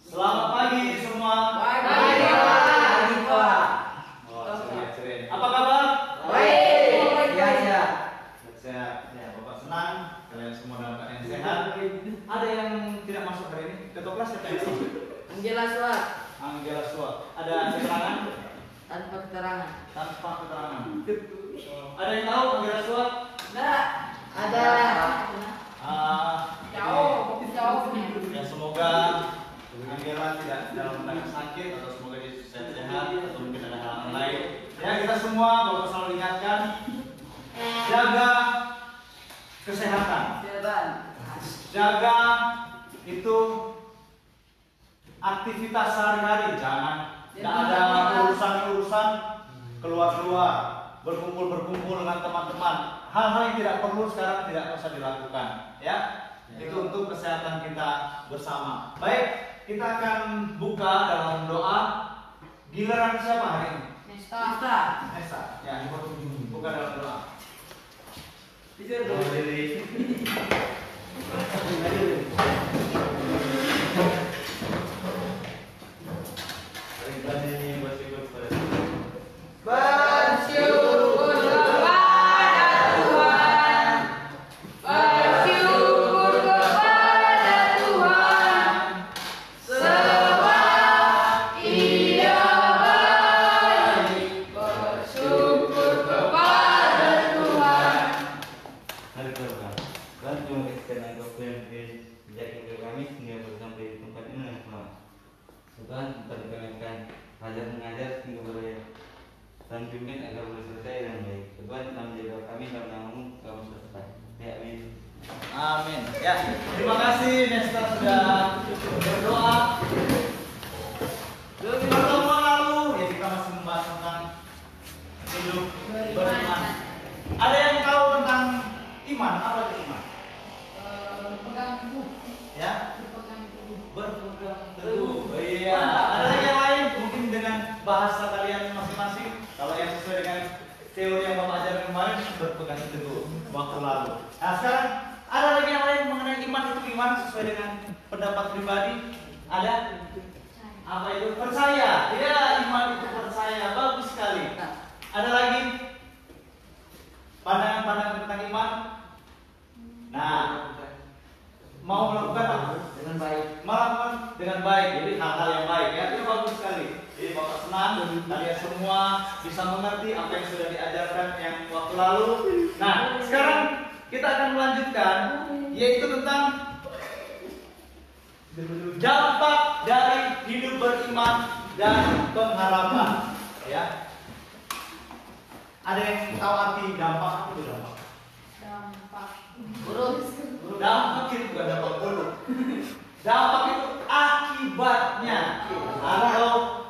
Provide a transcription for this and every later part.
Selamat pagi semua. Pagi, Pak. Oh, ceria. Apa kabar? Baik. Ya. Sehat. Ya, Bapak senang kalian semua dalam keadaan sehat. Ada yang tidak masuk hari ini? Ketua kelas siapa yang masuk? Angela Suat. Angela Suat. Ada keterangan? Tanpa keterangan. Tanpa keterangan. Ada yang tahu Angela Suat? Enggak. Ada. Jauh. Ya, semoga Angela tidak dalam keadaan sakit atau semoga dia sehat-sehat atau mungkin ada hal lain. Ya, kita semua Bapak selalu ingatkan jaga kesehatan. Jaga itu aktivitas sehari-hari, jangan tidak ada urusan-urusan keluar-keluar, berkumpul dengan teman-teman. Hal-hal yang tidak perlu sekarang tidak usah dilakukan, ya. Itu untuk kesehatan kita bersama. Baik, kita akan buka dalam doa. Giliran siapa hari ini? Nesta. Ya, buka dalam doa. Bersyukur kepada Tuhan. Bersyukur kepada Tuhan. Sebab Ia baik. Bersyukur kepada Tuhan. Mari kita berdoa. Tuhan, terima kasih karena Engkau yang menjadikan kami sehingga bersampai di tempat ini dengan selamat. Tuhan, perkenankan ajar mengajar sehingga berjaya dan pimpin agar boleh selesai dengan baik. Tuhan, dalam menjaga kami dalam namamu kami selesai. Ya, amin. Amin. Ya, terima kasih Nesta sudah berdoa. Pertemuan lalu ya kita masih membahas tentang hidup beriman. Ada yang tahu tentang iman? Apa itu iman? Pegang teguh. Ya, Berpegang teguh. berpegang teguh. Iya. Ada lagi yang lain mungkin dengan bahasa kalian masing-masing. Kalau yang sesuai dengan teori yang Bapak ajarkan kemarin berpegang teguh waktu lalu. Nah, sekarang ada lagi yang lain mengenai iman itu iman sesuai dengan pendapat pribadi. Ada? Apa itu? Percaya. Ya, iman itu percaya. Bagus sekali. Ada lagi pandangan-pandangan tentang iman? Nah, mau melakukan apa? Dengan baik. Melakukan dengan baik, jadi hal-hal yang baik ya, itu bagus sekali. Jadi Bapak senang kalian semua bisa mengerti apa yang sudah diajarkan yang waktu lalu. Nah, sekarang kita akan melanjutkan, yaitu tentang dampak dari hidup beriman dan pengharapan. Ya, ada yang tahu arti dampak? Apa itu dampak? Dampak itu bukan dampak buruk. Dampak itu akibatnya atau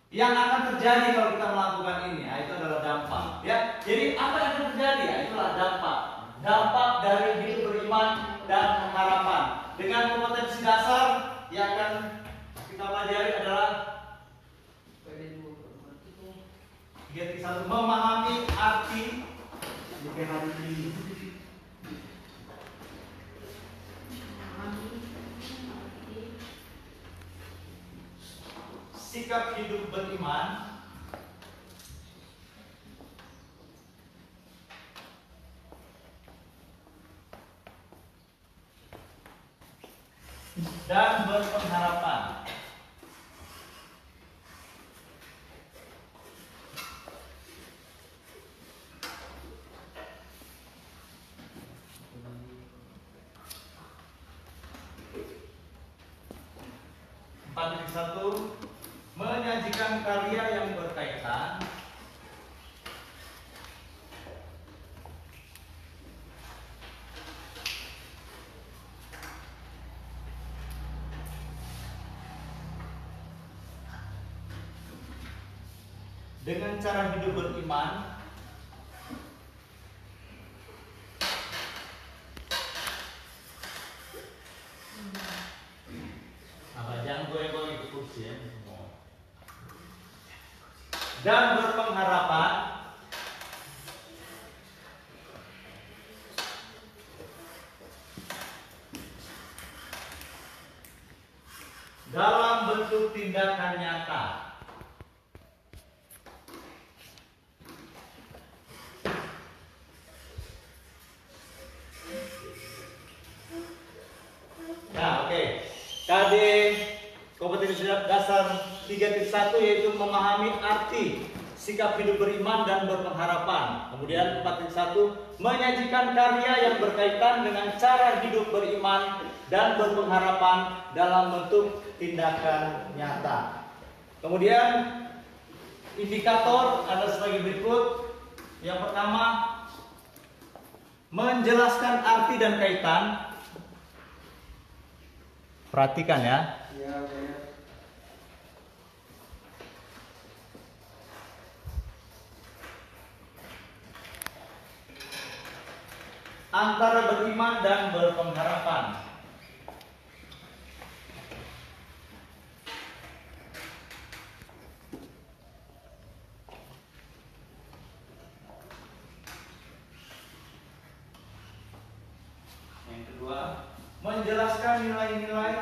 yang akan terjadi kalau kita melakukan ini. Ya, itu adalah dampak. Ya, jadi apa yang akan terjadi? Ya, itulah dampak. Dampak dari hidup beriman dan pengharapan. Dengan kompetensi dasar yang akan kita pelajari adalah satu, memahami arti sikap hidup beriman dan berpengharapan. Satu, menyajikan karya yang berkaitan dengan cara hidup beriman dan berpengharapan dalam bentuk tindakan nyata. Nah, oke. KD kompetensi dasar 3.1 yaitu memahami arti sikap hidup beriman dan berpengharapan. Kemudian 4.1 menyajikan karya yang berkaitan dengan cara hidup beriman dan berpengharapan dalam bentuk tindakan nyata. Kemudian indikator ada sebagai berikut. Yang pertama, menjelaskan arti dan kaitan. Perhatikan ya. Antara beriman dan berpengharapan. Yang kedua, menjelaskan nilai-nilai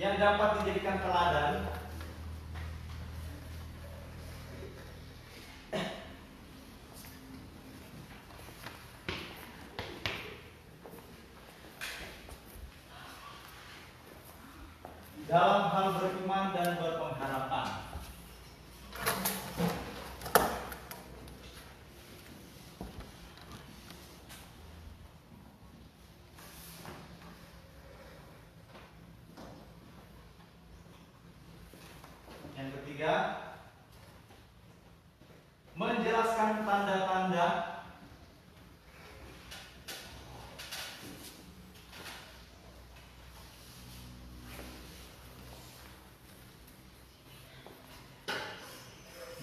yang dapat dijadikan teladan dalam hal beriman dan berpengharapan. Yang ketiga, menjelaskan tanda-tanda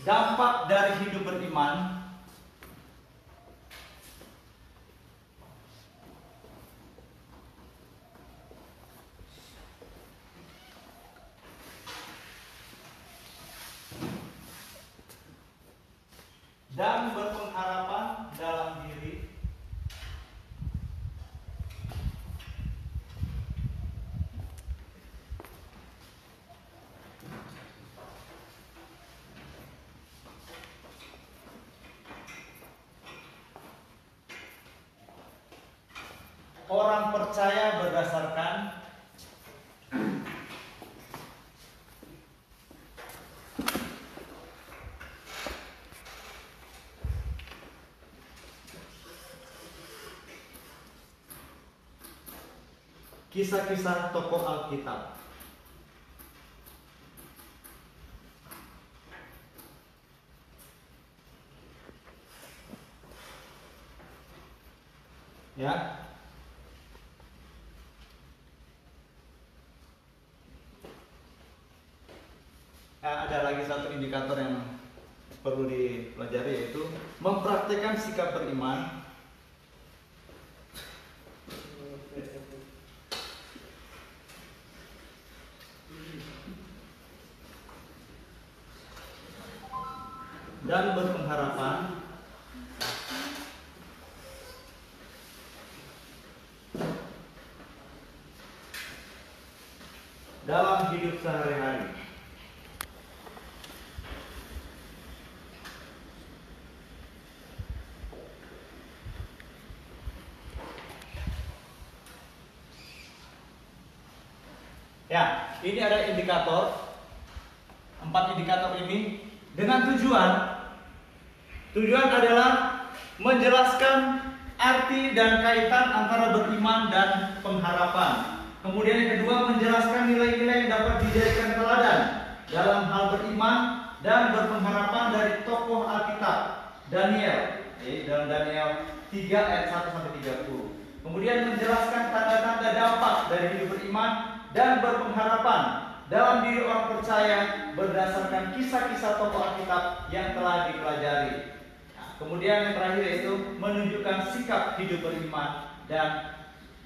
dampak dari hidup beriman dan berpengharapan dalam diri orang percaya berdasarkan kisah-kisah tokoh Alkitab. Ya. Ada lagi satu indikator yang perlu dipelajari, yaitu mempraktikkan sikap beriman dan berpengharapan dalam hidup sehari-hari. Ya, ini ada indikator, 4 indikator ini dengan tujuan adalah menjelaskan arti dan kaitan antara beriman dan pengharapan. Kemudian yang kedua, menjelaskan nilai-nilai yang dapat dijadikan teladan dalam hal beriman dan berpengharapan dari tokoh Alkitab Daniel, dalam Daniel 3 ayat 1 sampai 30. Kemudian menjelaskan tanda-tanda dampak dari hidup beriman dan berpengharapan dalam diri orang percaya berdasarkan kisah-kisah tokoh Alkitab yang telah dipelajari. Nah, kemudian yang terakhir yaitu menunjukkan sikap hidup beriman dan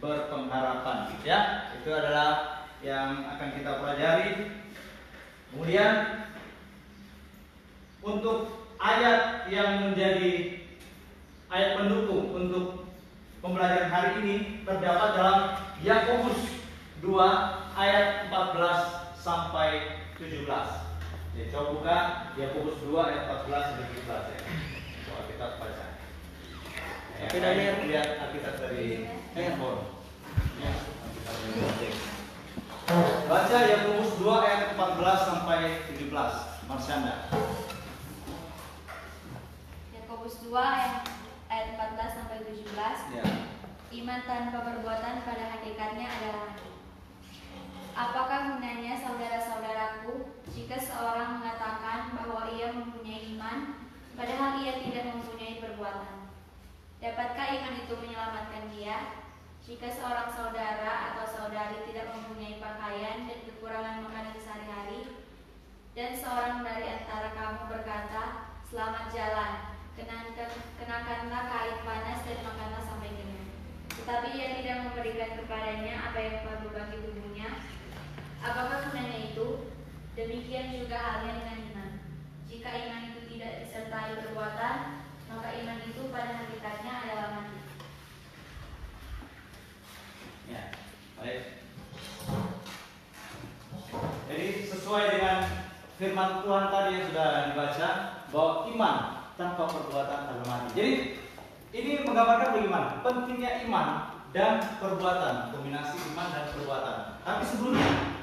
berpengharapan. Ya, itu adalah yang akan kita pelajari. Kemudian untuk ayat yang menjadi ayat pendukung untuk pembelajaran hari ini terdapat dalam Yakobus 2 ayat 14 sampai 17. Ya, coba buka Yakobus 2 ayat 14 sampai 17 ya. Coba kita baca. Ya, saya lihat Alkitab dari handphone. Ya, baca Yakobus 2 ayat 14 sampai 17. Marsyanda. Yakobus 2 ayat 14 sampai 17. Ya. Iman tanpa perbuatan pada hakikatnya adalah mati. Apakah gunanya saudara-saudaraku jika seorang mengatakan bahwa ia mempunyai iman, padahal ia tidak mempunyai perbuatan? Dapatkah iman itu menyelamatkan dia? Jika seorang saudara atau saudari tidak mempunyai pakaian dan kekurangan makanan sehari-hari, dan seorang dari antara kamu berkata, "Selamat jalan, kenakanlah kain panas dan makanlah sampai kenyang," tetapi ia tidak memberikan kepadanya apa yang perlu bagi tubuhnya, apakah gunanya itu? Demikian juga halnya dengan iman. Jika iman itu tidak disertai perbuatan, maka iman itu pada hakikatnya adalah mati. Ya, baik. Jadi sesuai dengan firman Tuhan tadi yang sudah dibaca, bahwa iman tanpa perbuatan adalah mati. Jadi ini menggambarkan bagaimana pentingnya iman dan perbuatan, kombinasi iman dan perbuatan. Tapi sebelumnya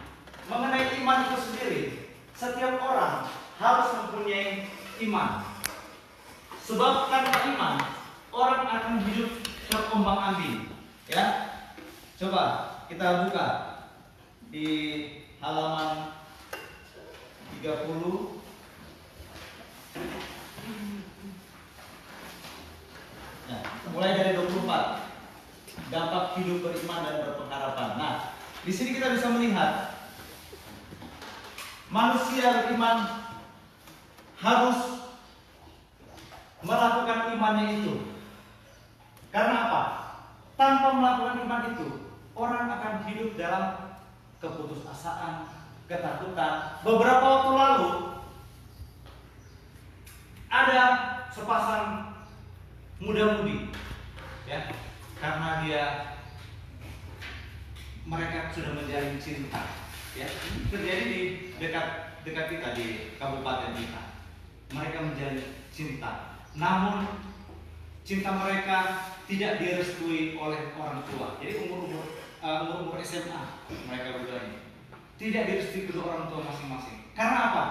mengenai iman itu sendiri, setiap orang harus mempunyai iman. Sebab tanpa iman, orang akan hidup terombang-ambing. Ya, coba kita buka di halaman 30. Nah, mulai dari 24. Dampak hidup beriman dan berpengharapan. Nah, di sini kita bisa melihat manusia beriman harus melakukan imannya itu. Karena apa? Tanpa melakukan iman itu, orang akan hidup dalam keputusasaan, ketakutan. Beberapa waktu lalu ada sepasang muda-mudi, ya, karena mereka sudah menjalin cinta, ya, terjadi di dekat kita di kabupaten kita. Mereka menjalin cinta, namun cinta mereka tidak direstui oleh orang tua. Jadi umur SMA mereka berdua ini tidak direstui kedua orang tua masing-masing. Karena apa?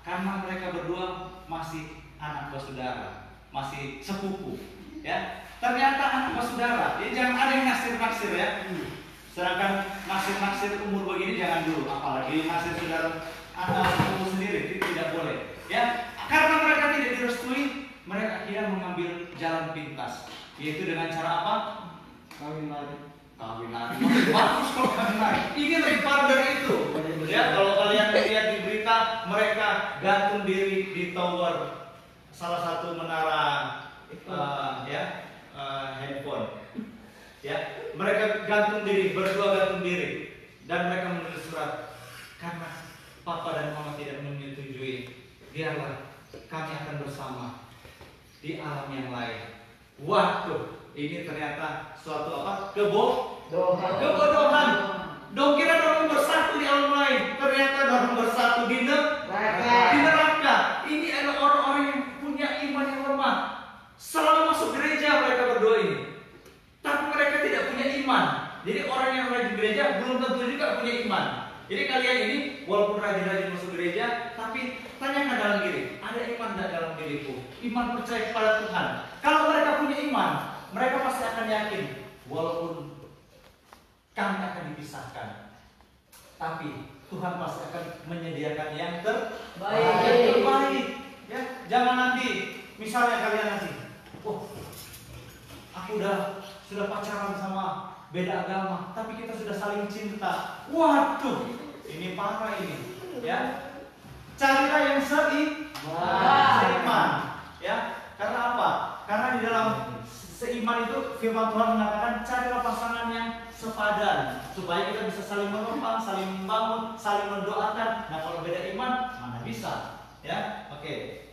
Karena mereka berdua masih anak bersaudara, masih sepupu, ya. Ternyata anak bersaudara, jadi jangan ada yang naksir-naksir, ya. Sedangkan naksir-naksir umur begini jangan dulu, apalagi naksir saudara anak sepupu sendiri tidak boleh, ya. Karena mereka tidak direstui, mereka akhirnya mengambil jalan pintas, yaitu dengan cara apa? Kawin lari. Bagus kalau kawin lari. Ini lebih parah dari itu. Ya, kalau kalian lihat di berita, mereka gantung diri di tower salah satu menara handphone. Ya, mereka gantung diri, berdua gantung diri, dan mereka menulis surat, karena papa dan mama tidak menyetujui, biarlah kami akan bersama di alam yang lain. Waduh, ini ternyata suatu apa? Kebodohan. Dong kira dorong bersatu di alam lain, ternyata dorong bersatu di neraka. Ini adalah orang-orang yang punya iman yang lemah. Selalu masuk gereja mereka berdua ini, tapi mereka tidak punya iman. Jadi orang yang rajin gereja belum tentu juga punya iman. Jadi kalian ini walaupun rajin-rajin masuk gereja, tapi tanyakan dalam diri, ada iman tidak dalam diriku? Iman percaya kepada Tuhan. Kalau mereka punya iman, mereka pasti akan yakin, walaupun kami akan dipisahkan, tapi Tuhan pasti akan menyediakan yang terbaik. Ya, jangan nanti, misalnya kalian nanti, aku sudah pacaran sama beda agama, tapi kita sudah saling cinta. Waduh, ini parah ini, ya. Carilah yang seiman, ya. Karena apa? Karena di dalam seiman itu firman Tuhan mengatakan carilah pasangan yang sepadan supaya kita bisa saling menopang, saling membangun, saling mendoakan. Nah, kalau beda iman mana bisa, ya? Oke.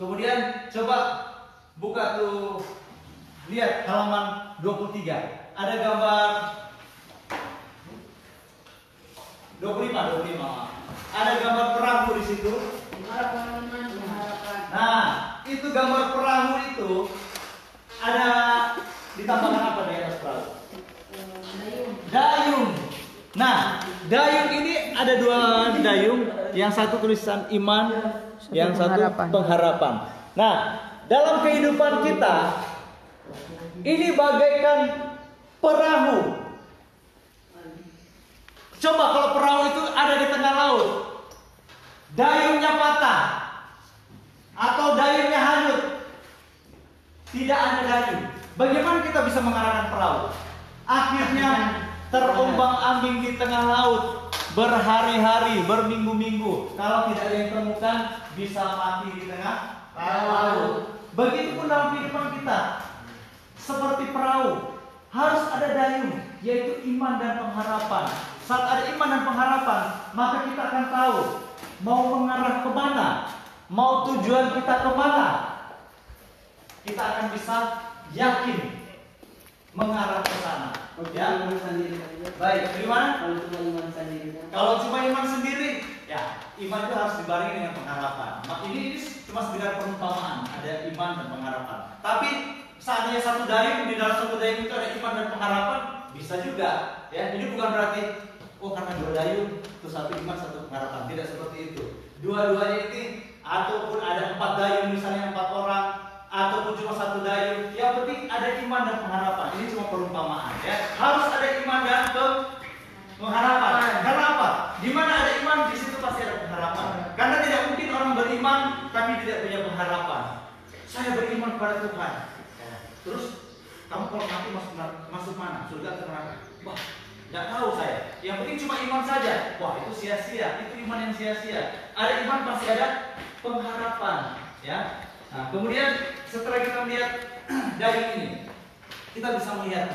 Kemudian coba buka tuh, lihat halaman 23. Ada gambar 25. Ada gambar perahu di situ. Nah, itu gambar perahu itu ada ditambahkan apa di atas perahu? Dayung. Nah, dayung ini ada dua dayung, yang satu tulisan iman, yang satu pengharapan. Nah, dalam kehidupan kita ini bagaikan perahu. Coba kalau perahu itu ada di tengah laut, dayungnya patah atau dayungnya hanyut, tidak ada dayung, bagaimana kita bisa mengarahkan perahu? Akhirnya terombang-ambing di tengah laut berhari-hari, berminggu-minggu. Kalau tidak ada yang temukan, bisa mati di tengah laut. Begitupun dalam kehidupan kita, seperti perahu, harus ada dayung, yaitu iman dan pengharapan. Saat ada iman dan pengharapan, maka kita akan tahu mau mengarah kemana, mau tujuan kita kemana. Kita akan bisa yakin mengarah ke sana. Ya. Baik, gimana? Kalau cuma iman sendiri, ya iman itu harus dibarengi dengan pengharapan. Ini cuma sekedar perumpamaan, ada iman dan pengharapan. Tapi seandainya satu dayung, di dalam satu dayung itu ada iman dan pengharapan, bisa juga. Ya, ini bukan berarti karena dua dayung itu satu iman satu pengharapan, tidak seperti itu. Dua-duanya ini, ataupun ada 4 dayung misalnya 4 orang, ataupun cuma satu dayung, yang penting ada iman dan pengharapan. Ini cuma perumpamaan, ya. Harus ada iman dan pengharapan. Karena apa? Di mana ada iman, di situ pasti ada pengharapan. Karena tidak mungkin orang beriman tapi tidak punya pengharapan. Saya beriman kepada Tuhan. Terus kamu kalau nanti masuk mana? Surga atau neraka? Wah, tidak tahu saya. Yang penting cuma iman saja. Wah, itu sia-sia. Itu iman yang sia-sia. Ada iman pasti ada pengharapan, ya. Nah, kemudian setelah kita melihat dayung ini, kita bisa melihat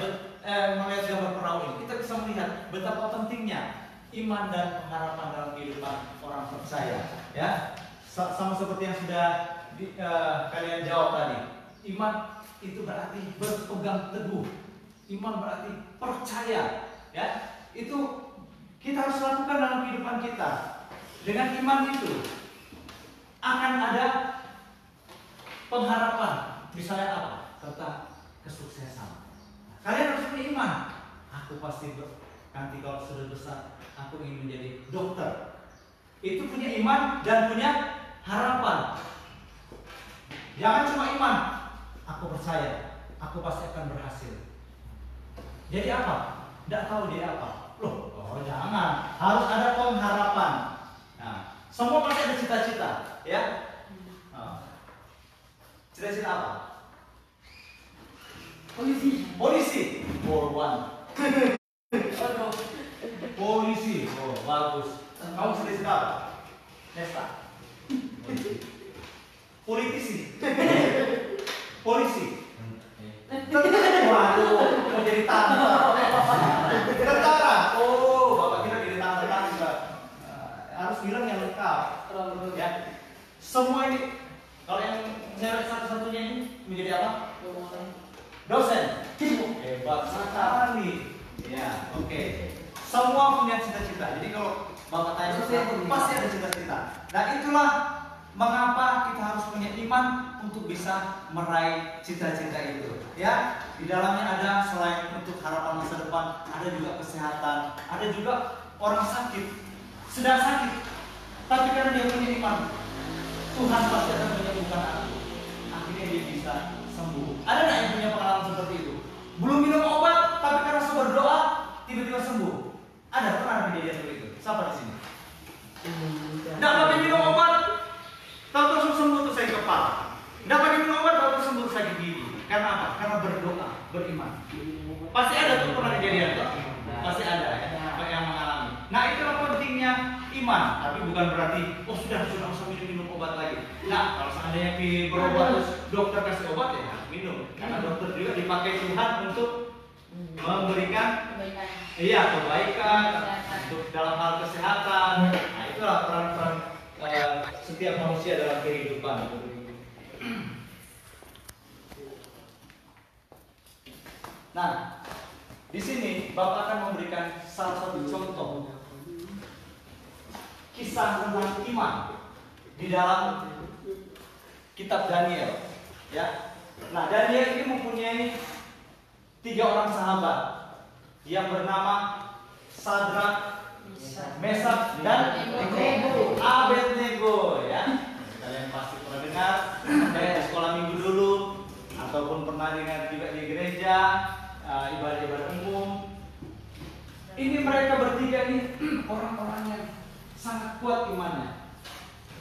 gambar perahu ini. Kita bisa melihat betapa pentingnya iman dan pengharapan dalam kehidupan orang percaya. Ya, sama seperti yang sudah kalian jawab tadi. Iman itu berarti berpegang teguh. Iman berarti percaya. Ya, itu kita harus lakukan dalam kehidupan kita. Dengan iman itu akan ada pengharapan, misalnya apa? Serta kesuksesan. Kalian harus punya iman. Aku pasti nanti kalau sudah besar, aku ingin menjadi dokter. Itu punya iman dan punya harapan. Jangan cuma iman. Aku percaya, aku pasti akan berhasil. Jadi apa? Tidak tahu dia apa. Jangan. Harus ada pengharapan. Nah, semua pasti ada cita-cita, ya. Cita-cita apa? Polisi. Polwan. Polisi. Oh, bagus. Kamu cita-cita apa? Nesta. Politisi. Polisi. Waduh, mau jadi tentara. Oh, bapak kira jadi tentara juga. Harus bilang yang lengkap. Ya. Semua ini, kalau yang nyari satu-satunya ini menjadi apa? Dosen. Hebat sekali. Ya, oke. Semua punya cita-cita. Jadi kalau bapak tanya pasti ada cita-cita. Nah, itulah mengapa kita harus punya iman untuk bisa meraih cita-cita itu. Ya, di dalamnya ada selain untuk harapan masa depan, ada juga kesehatan, ada juga orang sakit, sedang sakit, tapi karena dia punya iman, Tuhan pasti akan menyembuhkan aku. Akhirnya dia bisa sembuh. Ada nggak yang punya pengalaman seperti itu? Belum minum obat, tapi karena berdoa tiba-tiba sembuh. Ada pernah kejadian seperti itu? Siapa di sini? Nggak pakai minum obat, tahu-tahu sembuh tuh sakit kepala. Nggak pakai minum obat, tahu-tahu sembuh sakit gigi. Karena apa? Karena berdoa, beriman. Pasti ada tuh pernah kejadian tuh. Pasti ada ya, yang mengalami. Nah, itulah pentingnya iman. Tapi bukan berarti sudah usah minum obat lagi. Nah, kalau seandainya berobat terus dokter kasih obat ya minum. Karena dokter juga dipakai Tuhan untuk memberikan kebaikan untuk dalam hal kesehatan. Nah, itulah peran-peran setiap manusia dalam kehidupan. Nah, di sini Bapak akan memberikan salah satu contoh kisah tentang iman di dalam kitab Daniel. Ya, nah Daniel ini mempunyai 3 orang sahabat yang bernama Sadrak, Mesak, dan Abednego. Ya, kalian pasti pernah dengar dari sekolah minggu dulu, ataupun pernah dengar juga di gereja ibadah-ibadah umum. Ini mereka bertiga ini orang-orang yang sangat kuat imannya.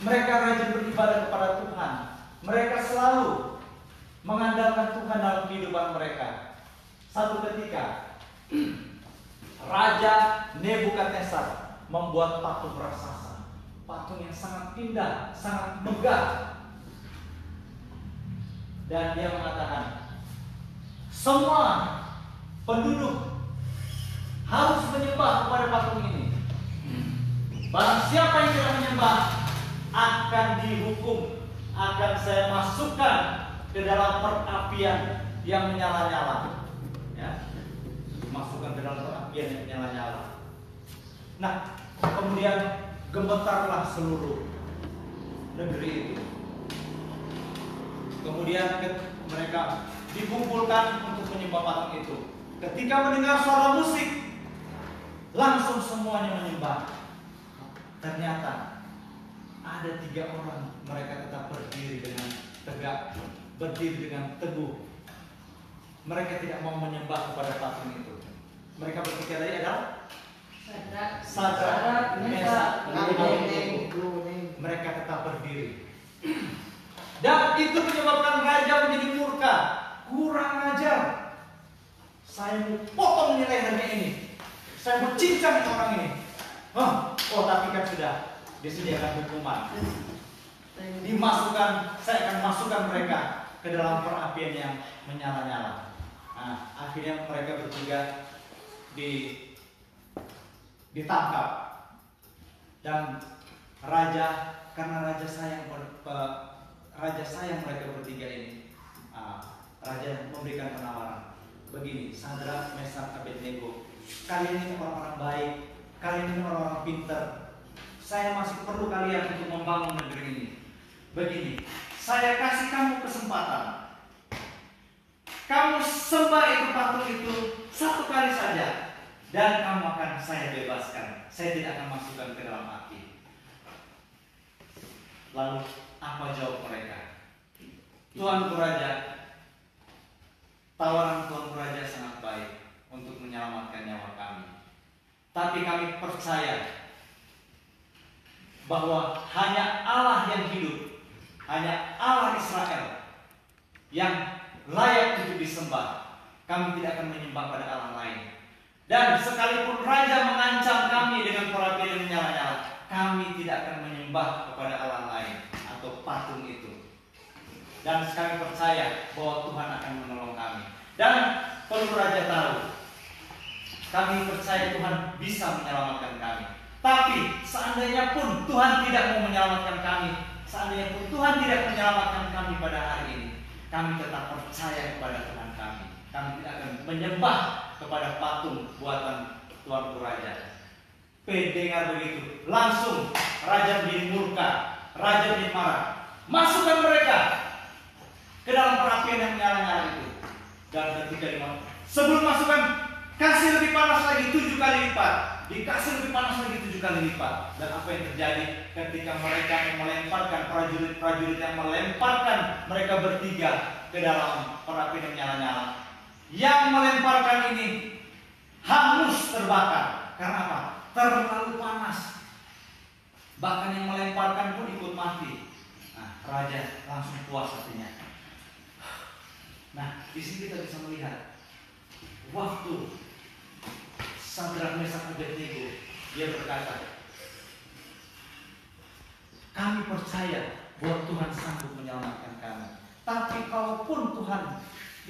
Mereka rajin beribadah kepada Tuhan. Mereka selalu mengandalkan Tuhan dalam kehidupan mereka. Satu ketika Raja Nebukadnezar membuat patung raksasa, patung yang sangat indah, sangat megah, dan dia mengatakan, semua penduduk harus menyembah kepada patung ini. Barang siapa yang tidak menyembah akan dihukum, akan saya masukkan ke dalam perapian yang menyala-nyala. Ya, masukkan ke dalam perapian yang menyala-nyala. Nah, kemudian gemetarlah seluruh negeri itu. Kemudian mereka dikumpulkan untuk menyembah patung itu. Ketika mendengar suara musik, langsung semuanya menyembah. Ternyata ada 3 orang, mereka tetap berdiri dengan tegak, berdiri dengan teguh. Mereka tidak mau menyembah kepada patung itu. Mereka bertiga tadi adalah Sadrak, Mesak, dan Abednego. Mereka tetap berdiri. Dan itu menyebabkan raja menjadi murka. Kurang ajar. Saya mau potong nih lehernya ini. Saya mau cincang orang ini. Oh, tapi kan sudah disediakan hukuman. Saya akan masukkan mereka ke dalam perapian yang menyala-nyala. Nah, akhirnya mereka bertiga ditangkap. Dan karena raja sayang mereka bertiga ini, raja memberikan penawaran. Begini, Sadrak, Mesak, Abednego, kalian ini orang-orang baik, kalian ini orang-orang pintar. Saya masih perlu kalian untuk membangun negeri ini. Begini, saya kasih kamu kesempatan. Kamu sembah itu patung itu 1 kali saja, dan kamu akan saya bebaskan. Saya tidak akan masukkan ke dalam api. Lalu apa jawab mereka? Tuanku Raja, tawaran Tuanku Raja sangat baik untuk menyelamatkan nyawa kami. Tapi kami percaya bahwa hanya Allah yang hidup, hanya Allah Israel yang layak untuk disembah. Kami tidak akan menyembah pada Allah lain. Dan sekalipun Raja mengancam kami dengan perapian yang menyala-nyala, kami tidak akan menyembah kepada Allah lain atau patung itu. Dan kami percaya bahwa Tuhan akan menolong kami. Dan perlu Raja tahu, kami percaya Tuhan bisa menyelamatkan kami. Tapi seandainya pun Tuhan tidak mau menyelamatkan kami, seandainya pun Tuhan tidak menyelamatkan kami pada hari ini, kami tetap percaya kepada Tuhan kami. Kami tidak akan menyembah kepada patung buatan Tuanku Raja. Dengar begitu, langsung Raja menjadi murka, Raja menjadi marah. Masukkan mereka ke dalam perapian yang menyala-nyala itu. Dan ketika sebelum masukkan, kasih lebih panas lagi 7 kali lipat. Dikasih lebih panas lagi 7 kali lipat. Dan apa yang terjadi ketika mereka yang melemparkan, prajurit-prajurit yang melemparkan mereka bertiga ke dalam perapian yang menyala-nyala, yang melemparkan ini hangus terbakar. Karena apa? Terlalu panas. Bahkan yang melemparkan pun ikut mati. Nah, Raja langsung puas hatinya. Nah, di sini kita bisa melihat waktu Sadrak, Mesak, Abednego, dia berkata, kami percaya bahwa Tuhan sanggup menyelamatkan kami. Tapi kalaupun Tuhan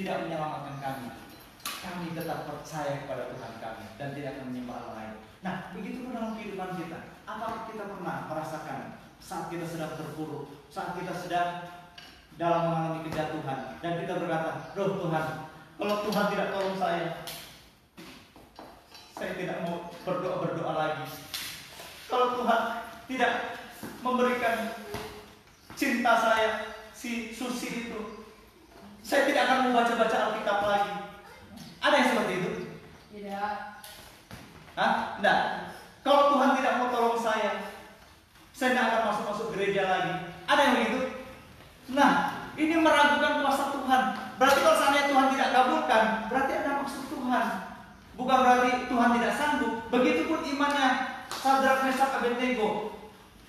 tidak menyelamatkan kami, kami tetap percaya kepada Tuhan kami dan tidak akan menyembah Allah lain. Nah, begitu pun dalam kehidupan kita. Apakah kita pernah merasakan saat kita sedang terpuruk, saat kita sedang dalam mengalami kejatuhan, dan kita berkata, Tuhan, Kalau Tuhan tidak tolong saya tidak mau berdoa lagi. Kalau Tuhan tidak memberikan cinta saya, si Susi itu, saya tidak akan membaca-baca Alkitab lagi. Ada yang seperti itu? Tidak. Hah? Tidak. Kalau Tuhan tidak mau tolong saya tidak akan masuk gereja lagi. Ada yang begitu? Nah, ini meragukan kuasa Tuhan. Berarti kalau seandainya Tuhan tidak kabulkan, berarti ada maksud Tuhan. Bukan berarti Tuhan tidak sanggup. Begitupun imannya Sadrak, Mesak, Abednego.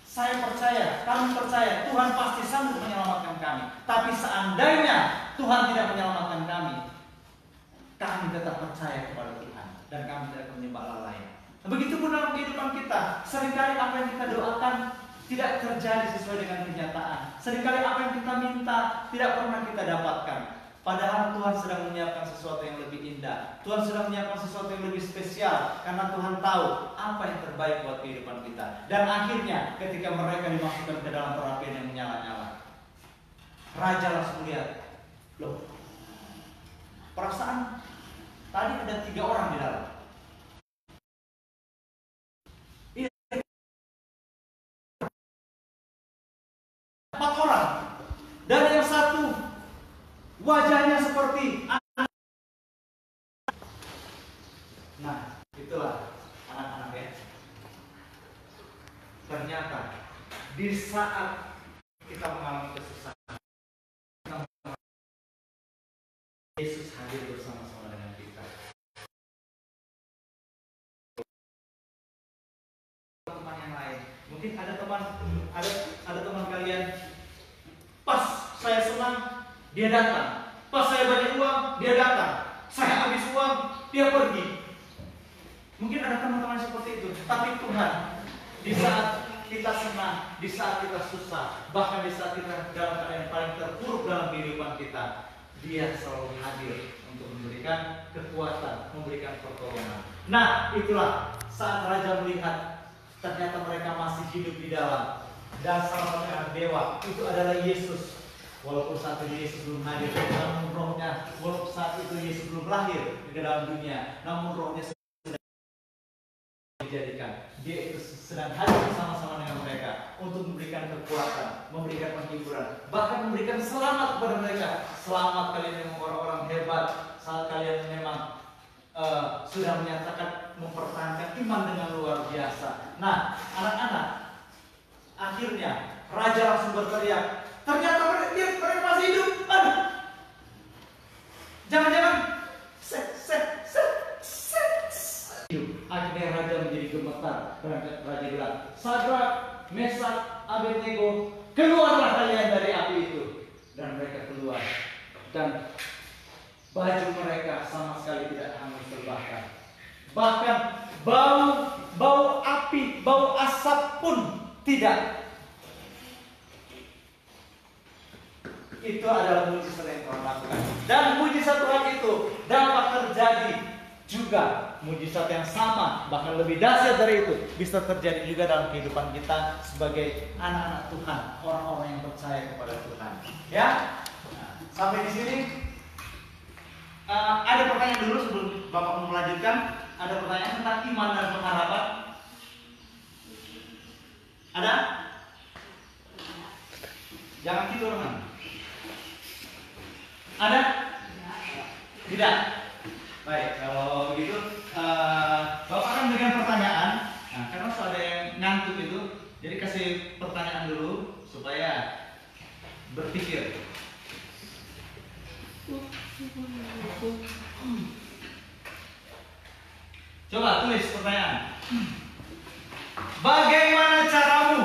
Saya percaya, kami percaya Tuhan pasti sanggup menyelamatkan kami. Tapi seandainya Tuhan tidak menyelamatkan kami tetap percaya kepada Tuhan dan kami tidak akan menyembah Allah lain. Nah, begitupun dalam kehidupan kita, seringkali apa yang kita doakan tidak terjadi sesuai dengan kenyataan. Seringkali apa yang kita minta tidak pernah kita dapatkan. Padahal Tuhan sedang menyiapkan sesuatu yang lebih indah. Tuhan sedang menyiapkan sesuatu yang lebih spesial. Karena Tuhan tahu apa yang terbaik buat kehidupan kita. Dan akhirnya ketika mereka dimasukkan ke dalam perapian yang menyala-nyala, Raja langsung lihat, loh, perasaan tadi ada 3 orang di dalam. Iya, 4 orang. Dan yang satu wajahnya seperti anak. Nah, itulah anak-anak ya. Ternyata di saat kita mengalami kesusahan, Yesus hadir bersama-sama dengan kita. Teman yang lain, mungkin ada teman kalian, pas saya senang dia datang, pas saya banyak uang dia datang, saya habis uang dia pergi. Mungkin ada teman-teman seperti itu. Tapi Tuhan, di saat kita senang, di saat kita susah, bahkan di saat kita dalam keadaan yang paling terpuruk dalam kehidupan kita, Dia selalu hadir untuk memberikan kekuatan, memberikan pertolongan. Nah, itulah saat Raja melihat ternyata mereka masih hidup di dalam, dan salah satu anak dewa itu adalah Yesus. Walaupun saat itu Yesus belum hadir, namun rohnya, walaupun saat itu Yesus belum lahir di dalam dunia, namun rohnya sedang dijadikan. Dia itu sedang hadir bersama-sama dengan mereka untuk memberikan kekuatan, memberikan penghiburan, bahkan memberikan selamat kepada mereka. Selamat kalian yang orang-orang hebat, saat kalian memang sudah menyatakan mempertahankan iman dengan luar biasa. Nah, anak-anak, akhirnya Raja langsung berteriak, ternyata mereka masih hidup. Aduh, jangan-jangan akhirnya Raja menjadi gemetar. Raja bilang, Sadrak, Mesak, Abednego, keluarlah kalian dari api itu. Dan mereka keluar, dan baju mereka sama sekali tidak hangus terbakar. Bahkan bau api, bau asap pun tidak. Itu adalah mujizat yang Tuhan lakukan. Dan mujizat Tuhan itu dapat terjadi juga, mujizat yang sama, bahkan lebih dahsyat dari itu, bisa terjadi juga dalam kehidupan kita sebagai anak-anak Tuhan, orang-orang yang percaya kepada Tuhan. Ya, nah, sampai di sini ada pertanyaan dulu sebelum Bapak mau melanjutkan. Ada pertanyaan tentang iman dan pengharapan? Ada? Jangan tidur, teman. Ada? Tidak. Baik, kalau begitu Bapak akan memberikan pertanyaan. Nah, karena ada yang ngantuk itu, jadi kasih pertanyaan dulu supaya berpikir. Coba tulis pertanyaan. Bagaimana caramu?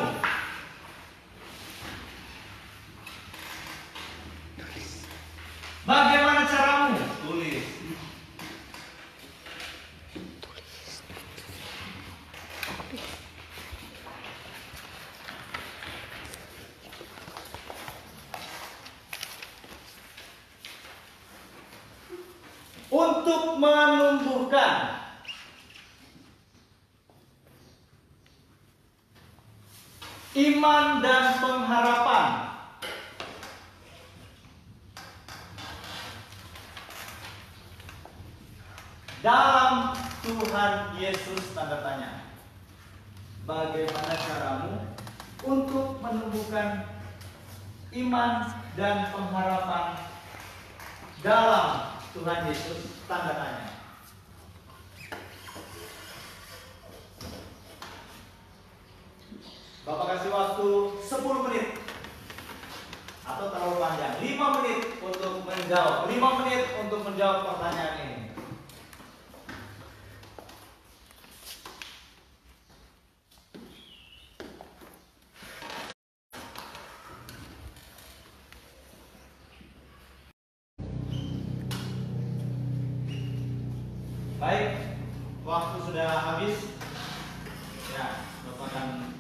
Bagaimana caramu? Tulis. Untuk menumbuhkan iman dan pengharapan. dalam Tuhan Yesus tanda tanya. Bagaimana caramu untuk menumbuhkan iman dan pengharapan dalam Tuhan Yesus tanda tanya. Bapak kasih waktu 10 menit atau terlalu panjang, 5 menit untuk menjawab, 5 menit untuk menjawab pertanyaan ini. Baik, waktu sudah habis. Ya, Bapak akan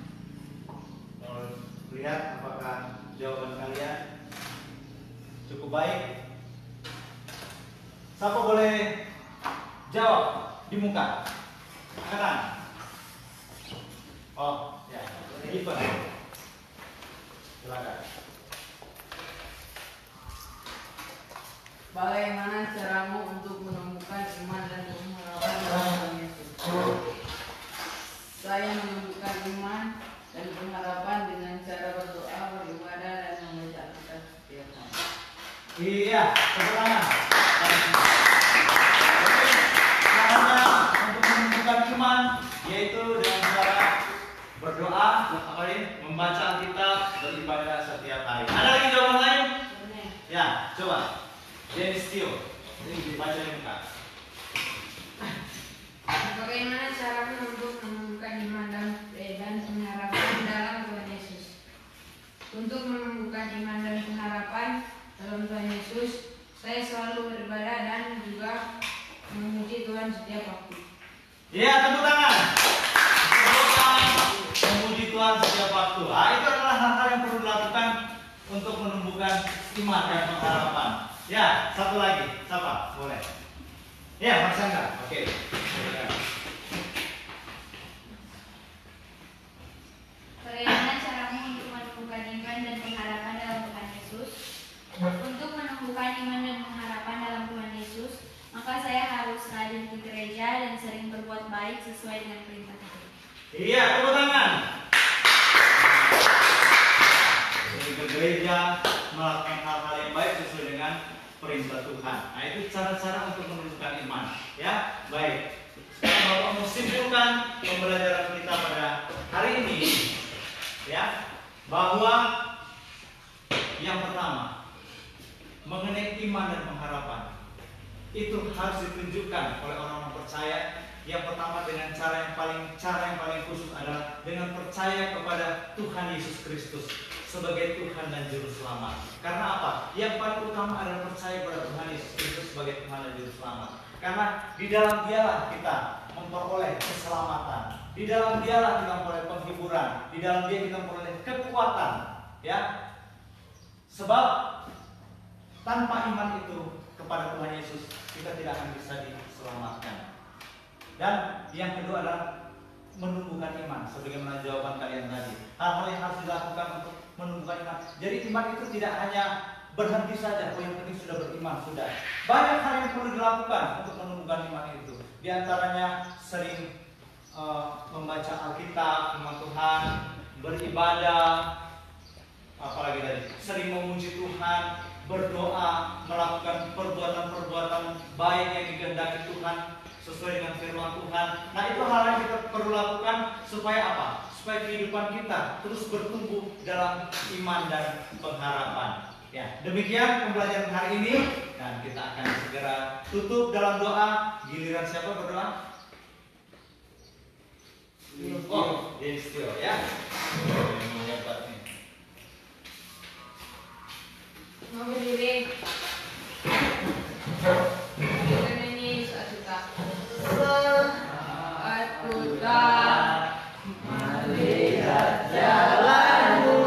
lihat apakah jawaban kalian cukup baik. Siapa boleh jawab di muka? Angkatan. Oh, ya. Given. Silakan. Bagaimana caramu untuk menemukan iman dan pengharapan dalam Tuhan Yesus? Saya menemukan iman dan pengharapan dengan cara berdoa, beribadah, dan membaca Alkitab setiap hari. Iya, tepuk tangan. Oke, caranya untuk menumbuhkan iman yaitu dengan cara berdoa, membaca Alkitab, beribadah setiap hari. Ada lagi jawaban lain? Ya, coba. Dennis Tio, ini dibaca di muka. Bagaimana caramu untuk menemukan iman dan pengharapan dalam Tuhan Yesus? Untuk menemukan iman dan pengharapan dalam Tuhan Yesus, saya selalu beribadah dan juga memuji Tuhan setiap waktu. Iya, tepuk tangan. Berdoa, memuji Tuhan setiap waktu. Nah, itu adalah hal-hal yang perlu dilakukan untuk menumbuhkan iman dan pengharapan. Ya, satu lagi, siapa? Boleh. Ya, Mas Angga. Oke. Bagaimana caramu untuk menumbuhkan iman dan pengharapan dalam Tuhan Yesus? Untuk menumbuhkan iman dan pengharapan dalam Tuhan Yesus, maka saya harus rajin ke gereja dan sering berbuat baik sesuai dengan perintah Tuhan. Iya, tepuk tangan. Jadi ke gereja, melakukan hal-hal yang baik sesuai dengan perintah Tuhan. Nah, itu cara-cara untuk menumbuhkan iman. Ya, baik. Sekarang Bapak mau simpulkan pembelajaran kita pada hari ini, ya, bahwa yang pertama mengenai iman dan pengharapan itu harus ditunjukkan oleh orang-orang percaya. Yang pertama dengan cara yang paling khusus adalah dengan percaya kepada Tuhan Yesus Kristus sebagai Tuhan dan Juru Selamat. Karena apa? Yang paling utama adalah percaya kepada Tuhan Yesus Kristus sebagai Tuhan dan Juru Selamat. Karena di dalam Dialah kita memperoleh keselamatan. Di dalam Dialah kita memperoleh penghiburan. Di dalam Dia kita memperoleh kekuatan. Ya, sebab tanpa iman itu kepada Tuhan Yesus kita tidak akan bisa diselamatkan. Dan yang kedua adalah menumbuhkan iman, sebagaimana jawaban kalian tadi. Hal-hal yang harus dilakukan untuk menumbuhkan iman. Jadi iman itu tidak hanya berhenti saja, yang penting sudah beriman, sudah. Banyak hal yang perlu dilakukan untuk menumbuhkan iman itu. Di antaranya sering membaca Alkitab, firman Tuhan, beribadah, apalagi tadi, sering memuji Tuhan, berdoa, melakukan perbuatan-perbuatan baik yang dikehendaki Tuhan sesuai dengan firman Tuhan. Nah, itu hal yang kita perlu lakukan supaya apa? Supaya kehidupan kita terus bertumbuh dalam iman dan pengharapan. Ya, demikian pembelajaran hari ini dan kita akan segera tutup dalam doa. Giliran siapa berdoa? Oh, Yestio ya. Mau berdiri. Kita nyanyi satu tak. Satu tak melihat jalanmu.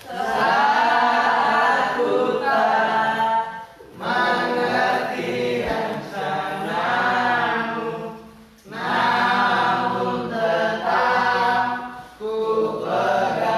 Satu tak mengerti rencanamu. Namun tetap ku pegang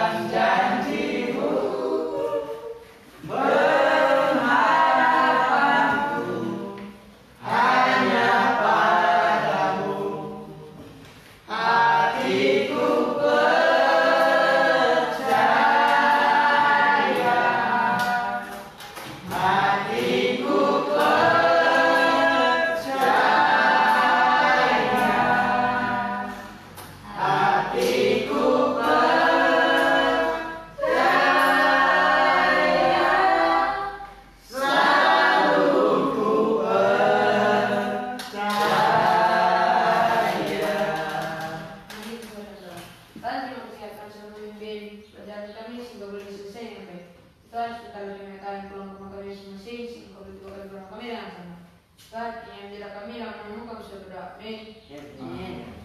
Tuhan terima kasih akan selalu memimpin pelajaran kami sehingga boleh selesai dengan baik. Tuhan sebentar lagi menyatakan pulang ke rumah kami masing-masing sehingga kau berdoa kami pulang kami dengan sama. Tuhan yang menjaga kami dalam menemukan kami sudah berdoa. Amin. Amin.